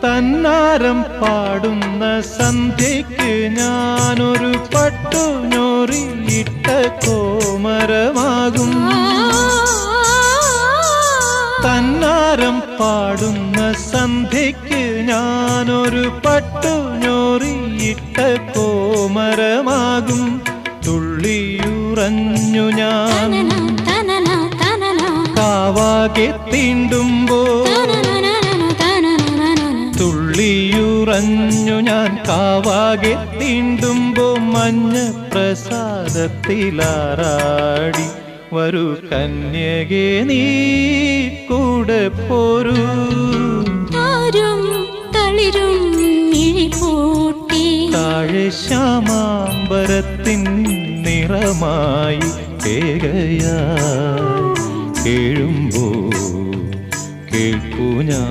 തന്നാരം പാടുന്ന സന്ധ്യയ്ക്ക് ഞാനൊരു പട്ടുഞൊറിയിട്ട കോമരമാകും. തന്നാരം പാടുന്ന സന്ധ്യയ്ക്ക് ഞാനൊരു പട്ടുഞൊറിയിട്ട കോമരമാകും. തുള്ളിയുറഞ്ഞു ഞാൻ കാവാകെ തീണ്ടുമ്പോൾ, തുള്ളിയുറഞ്ഞു ഞാൻ കാവാകെ തീണ്ടുമ്പോ മഞ്ഞ പ്രസാദത്തിലാറാടി വരൂ കന്യകേ നീ കൂടെ പോരൂ. താഴെ ശ്യാമാംബരത്തിൻ നിറമായി കേകയായി കേഴുമ്പോ കേൾപ്പൂ ഞാൻ.